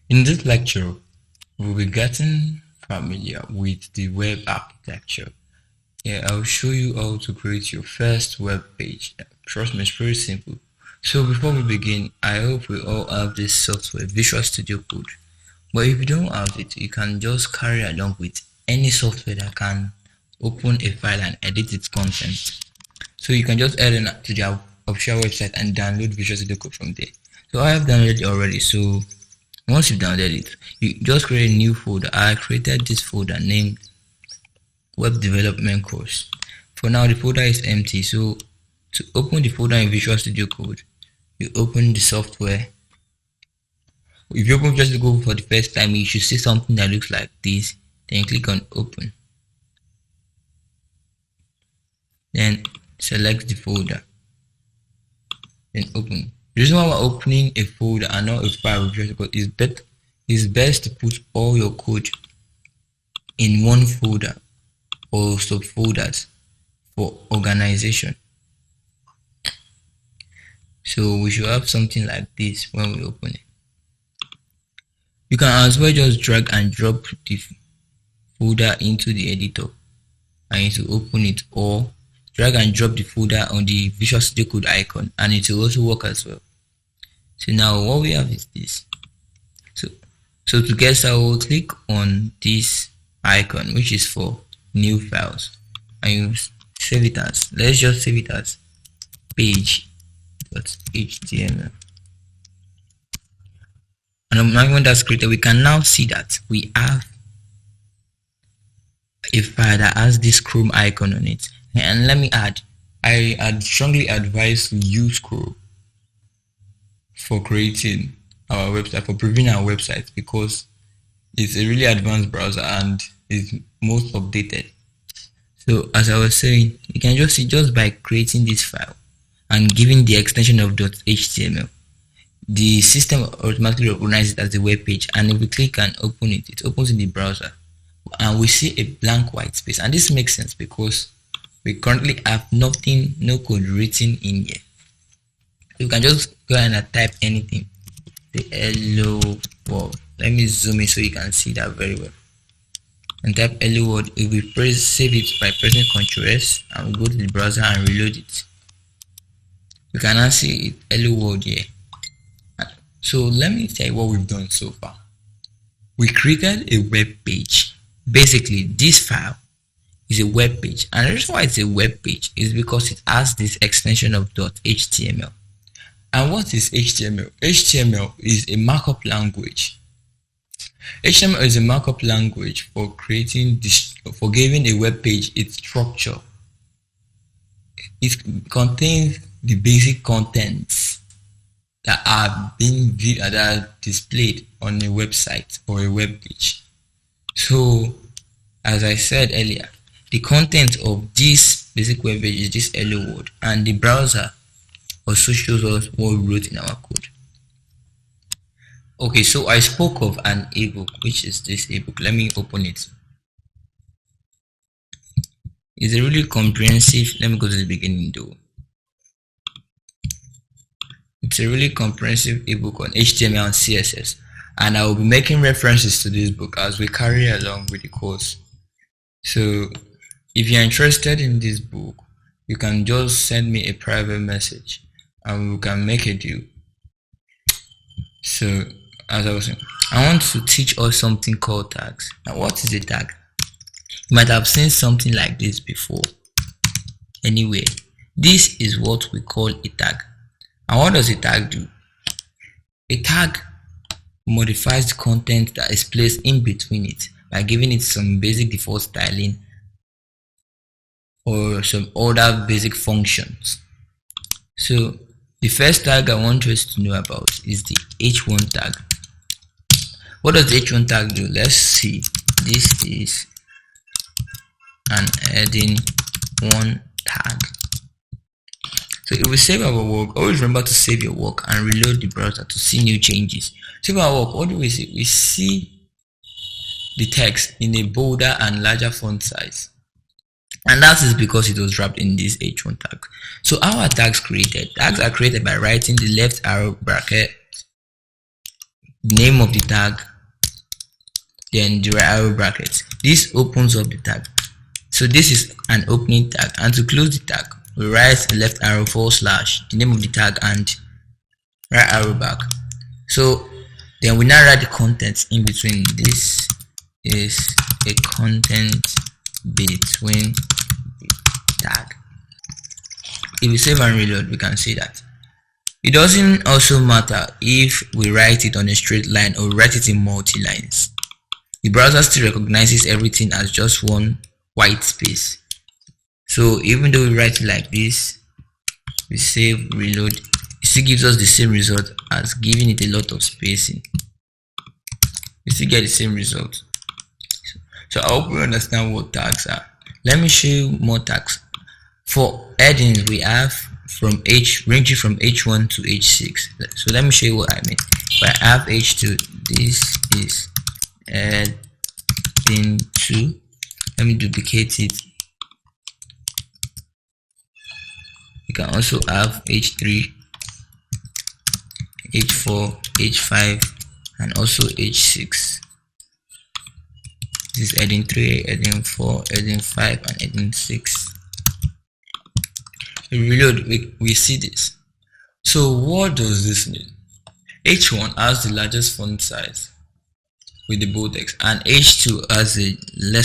In this lecture, we'll be getting familiar with the web architecture. Yeah, I'll show you how to create your first web page. Trust me, it's very simple. So before we begin, I hope we all have this software, Visual Studio Code. But if you don't have it, you can just carry along with any software that can open a file and edit its content. So you can just head in to their official website and download Visual Studio Code from there. So I have downloaded it already. So once you've downloaded it, you just create a new folder. I created this folder named Web Development Course. For now, the folder is empty. So to open the folder in Visual Studio Code, you open the software. If you open Visual Studio Code for the first time, you should see something that looks like this. Then click on Open. Then select the folder. Then open. The reason why we're opening a folder and not a file with Visual Studio Code is best to put all your code in one folder or subfolders for organization. So we should have something like this when we open it. You can as well just drag and drop the folder into the editor and it will open it, or drag and drop the folder on the Visual Studio Code icon and it will also work as well. So now what we have is this. So to get started, we'll click on this icon, which is for new files, and you save it as, let's just save it as page.html. And when that's created, we can now see that we have a file that has this Chrome icon on it. And let me add, I strongly advise to use Chrome for creating our website, for previewing our website, because it's a really advanced browser and is most updated. So as I was saying, you can just see, just by creating this file and giving the extension of .html, the system automatically recognizes it as a web page, and if we click and open it, it opens in the browser and we see a blank white space. And this makes sense because we currently have nothing, no code written in here. You can just go ahead and type anything. The hello world. Let me zoom in so you can see that very well. And type hello world. If we save it by pressing Ctrl S and we go to the browser and reload it, you can now see it, hello world here. So let me tell you what we've done so far. We created a web page. Basically, this file is a web page, and the reason why it's a web page is because it has this extension of .html. And what is HTML? HTML is a markup language. HTML is a markup language for creating this, for giving a web page its structure. It contains the basic contents that are being viewed, that are displayed on a website or a web page. So, as I said earlier, the content of this basic web page is this hello world, and the browser also shows us what we wrote in our code. Okay, so I spoke of an ebook, which is this ebook. Let me open it. It's a really comprehensive, let me go to the beginning though. It's a really comprehensive ebook on HTML and CSS, and I will be making references to this book as we carry along with the course. So if you're interested in this book, you can just send me a private message and we can make a deal. So as I was saying, I want to teach us something called tags. Now, what is a tag? You might have seen something like this before. Anyway, this is what we call a tag. And what does a tag do? A tag modifies the content that is placed in between it by giving it some basic default styling or some other basic functions. So the first tag I want us to know about is the h1 tag. What does the h1 tag do? Let's see. This is an heading 1 tag. So if we save our work, always remember to save your work and reload the browser to see new changes. Save our work, what do we see? We see the text in a bolder and larger font size. And that is because it was wrapped in this h1 tag. So how are tags created? Tags are created by writing the left arrow bracket name of the tag, then the right arrow brackets. This opens up the tag. So this is an opening tag, and to close the tag we write a left arrow / the name of the tag and right arrow back. So then we now write the contents in between. This is a content between the tag. If we save and reload, we can see that. It doesn't also matter if we write it on a straight line or write it in multi-lines. The browser still recognizes everything as just one white space. So even though we write it like this, we save, reload, it still gives us the same result as giving it a lot of spacing. We still get the same result. So I hope you understand what tags are. Let me show you more tags. For headings, we have ranging from H1 to H6. So let me show you what I mean. If I have H2, this is heading 2. Let me duplicate it. You can also have H3, H4, H5, and also H6. This is heading 3, heading 4, heading 5, and heading 6. We reload, we see this. So what does this mean? H1 has the largest font size with the bold text, and H2 has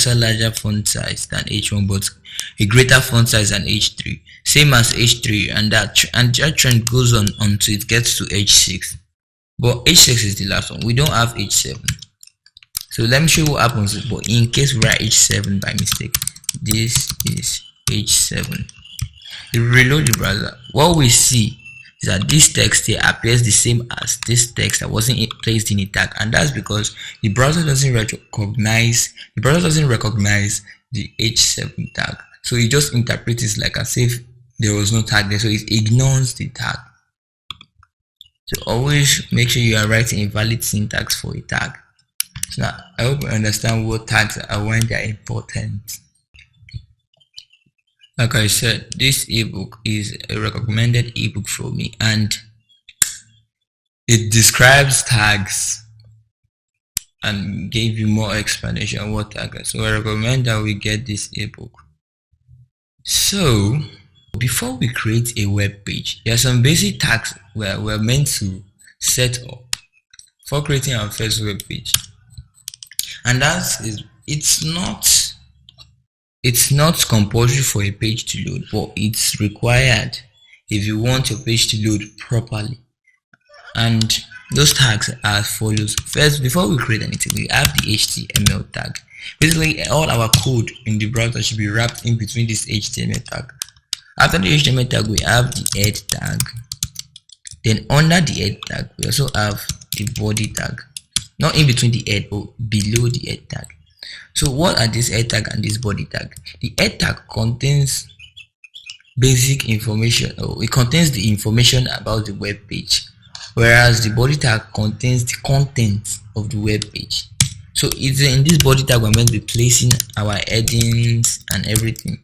a larger font size than H1 but a greater font size than H3, same as H3, and that trend goes on until it gets to H6. But H6 is the last one. We don't have H7. So let me show you what happens. But in case we write H7 by mistake, this is H7. If we reload the browser, what we see is that this text here appears the same as this text that wasn't placed in a tag, and that's because the browser doesn't recognize the H7 tag. So it just interprets it like as if there was no tag there, so it ignores the tag. So always make sure you are writing a valid syntax for a tag. So now I hope you understand what tags are when they are important. Like I said, this ebook is a recommended ebook for me, and it describes tags and gave you more explanation on what tags are. So I recommend that we get this ebook. So before we create a web page, there are some basic tags where we're meant to set up for creating our first web page, and it's not compulsory for a page to load, but it's required if you want your page to load properly. And those tags are as follows. First, before we create anything, we have the HTML tag. Basically, all our code in the browser should be wrapped in between this HTML tag. After the HTML tag, we have the head tag. Then under the head tag, we also have the body tag. Not in between the head, but below the head tag. So what are this head tag and this body tag? The head tag contains basic information, or it contains the information about the web page, whereas the body tag contains the content of the web page. So it's in this body tag we're meant to be placing our headings and everything.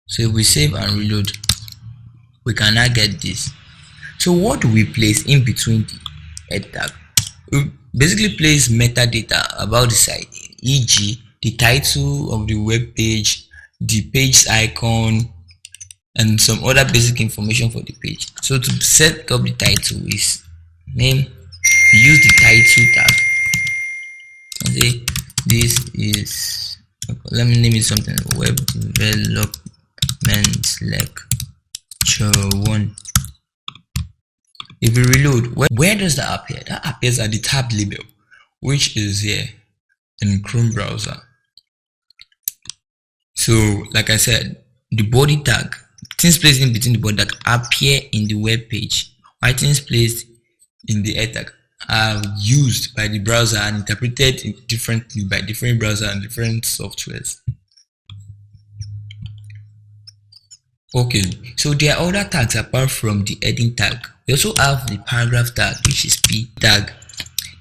So if we save and reload, we can now get this. So what do we place in between the head tag? We basically place metadata about the site, e.g. the title of the web page, the page icon, and some other basic information for the page. So to set up the title, we use the title tag and say this is, let me name it something, web development lecture 1. If we reload, where does that appear? That appears at the tab label, which is here in Chrome browser. So like I said, the body tag, things placed in between the body tag appear in the web page, while things placed in the head tag are used by the browser and interpreted differently by different browsers and different softwares. Okay, so there are other tags apart from the heading tag. We also have the paragraph tag, which is p tag.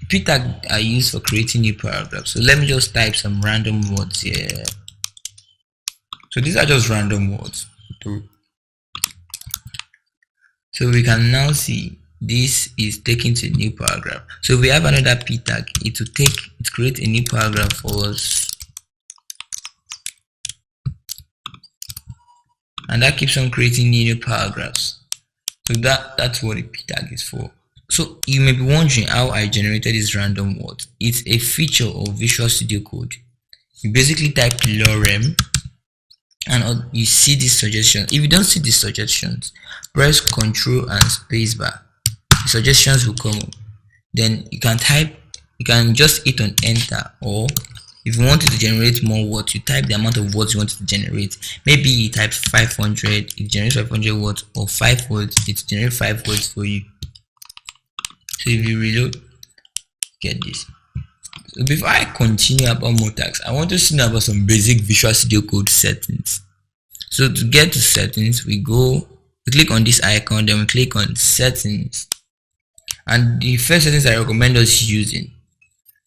The p tag are used for creating new paragraphs. So let me just type some random words here. So these are just random words. So we can now see this is taken to a new paragraph. So if we have another p tag, it will create a new paragraph for us, and that keeps on creating new paragraphs. So that's what a p tag is for. So you may be wondering how I generated this random word. It's a feature of Visual Studio Code. You basically type lorem and you see these suggestions. If you don't see these suggestions, press Ctrl and spacebar. The suggestions will come up. Then you can just hit on enter, or if you wanted to generate more words, you type the amount of words you want to generate. Maybe you type 500, it generates 500 words, or 5 words, it generates 5 words for you. So if you reload, get this. So before I continue about more tags, I want to know about some basic Visual Studio Code settings. So to get to settings, we click on this icon, then we click on settings. And the first settings I recommend us using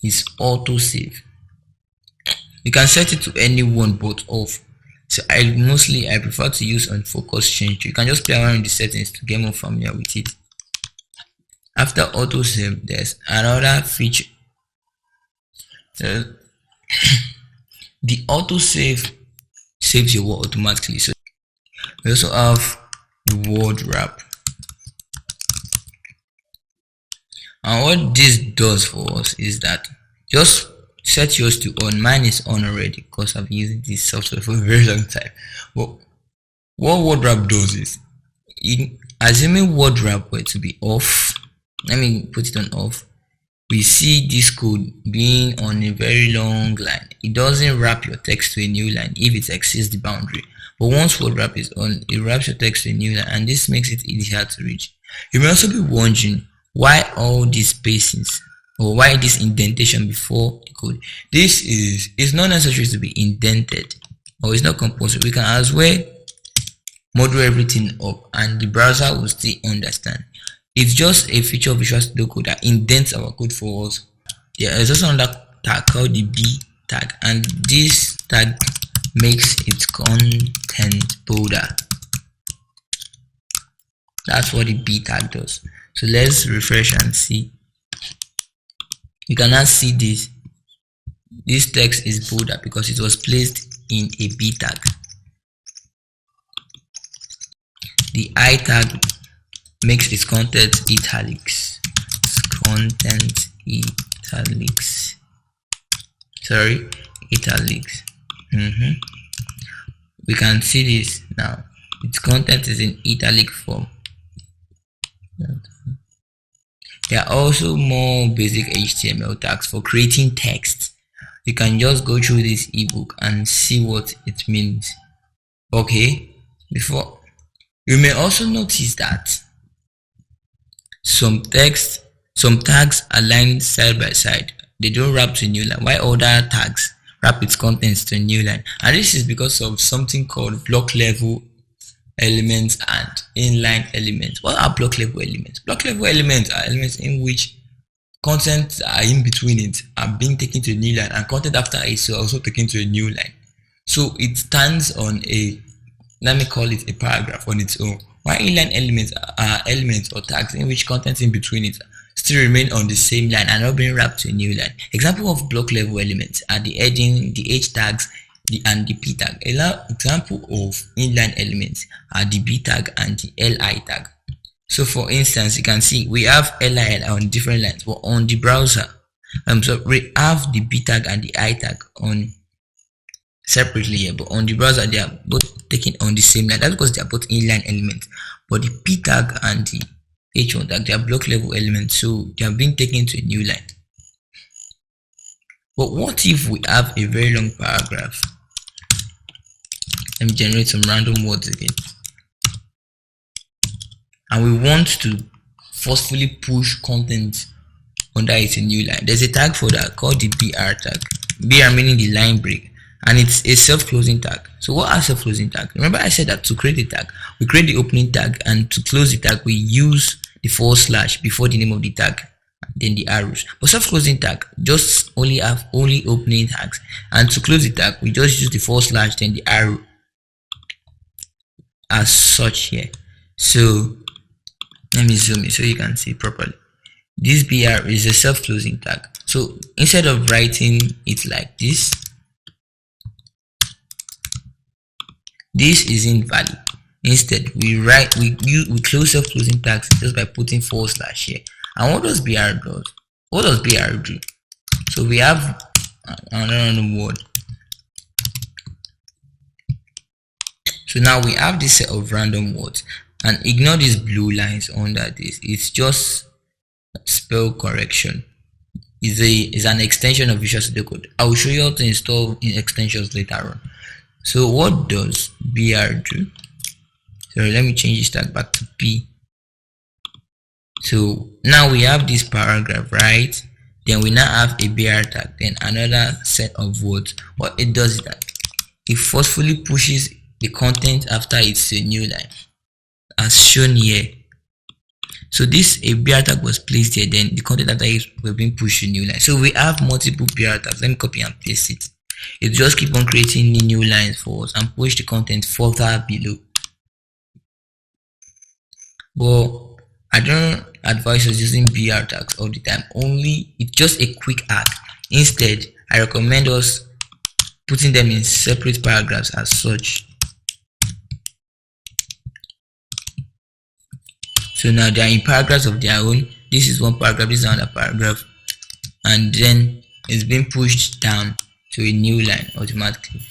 is autosave. You can set it to any one but off. So I prefer to use on focus change. You can just play around with the settings to get more familiar with it. After autosave, there's another feature. The autosave saves your word automatically. So we also have the word wrap. And what this does for us is that just set yours to on. Mine is on already because I've been using this software for a very long time. But what word wrap does is, assuming word wrap were to be off, let me put it on off, we see this code being on a very long line. It doesn't wrap your text to a new line if it exceeds the boundary. But once word wrap is on, it wraps your text to a new line, and this makes it easier to reach. You may also be wondering why all these spacings, or why this indentation before the code. It's not necessary to be indented, or it's not compulsory. We can as well model everything up and the browser will still understand. It's just a feature of Visual Studio Code that indents our code for us. There is also another tag called the b tag, and this tag makes its content bolder. That's what the b tag does. So let's refresh and see. You can now see this text is bolder because it was placed in a b tag. The I tag makes its content italics. Italics. We can see this now. Its content is in italic form. There are also more basic HTML tags for creating text. You can just go through this ebook and see what it means. Okay, before you may also notice that some tags align side by side. They don't wrap to a new line, while other tags wrap its contents to a new line. And this is because of something called block level elements and inline elements. What are block level elements? Block level elements are elements in which content are in between it are being taken to a new line, and content after it is also taken to a new line. So it stands on a, let me call it a paragraph on its own. While inline elements are elements or tags in which content in between it still remain on the same line and not being wrapped to a new line. Example of block level elements are the heading, the h tags, and the p tag. Example of inline elements are the b tag and the li tag. So for instance, you can see we have li on different lines, but on the browser, so we have the b tag and the I tag on separately here, but on the browser they are both taken on the same line. That's because they are both inline elements. But the p tag and the h1 tag, they are block level elements, so they are being taken to a new line. But what if we have a very long paragraph? Let me generate some random words again. And we want to forcefully push content under a new line. There's a tag for that called the br tag. Br meaning the line break, and it's a self-closing tag. So what are self-closing tag? Remember I said that to create a tag, we create the opening tag, and to close the tag we use the / before the name of the tag, then the arrows. But self-closing tag just only have opening tags, and to close the tag we just use the / then the arrow as such here. So Let me zoom in so you can see properly. This BR is a self-closing tag. So instead of writing it like this is invalid. Instead, we close self-closing tags just by putting / here. And what does BR do? What does BR do? So we have another random word. So now we have this set of random words, and ignore these blue lines under this. It's just spell correction. Is an extension of Visual Studio Code. I will show you how to install in extensions later on. So what does BR do? So let me change this tag back to P. So now we have this paragraph, right? Then we now have a BR tag, then another set of words. What it does is that it forcefully pushes the content after it's a new line, as shown here. So this a BR tag was placed here, then the content after it will be pushed to new line. So we have multiple BR tags. Let me copy and paste it. It just keep on creating new lines for us and push the content further below. But I don't advise us using BR tags all the time. Only it's just a quick hack. Instead, I recommend us putting them in separate paragraphs as such. So now they are in paragraphs of their own. This is one paragraph, this is another paragraph, and then it's being pushed down to a new line automatically.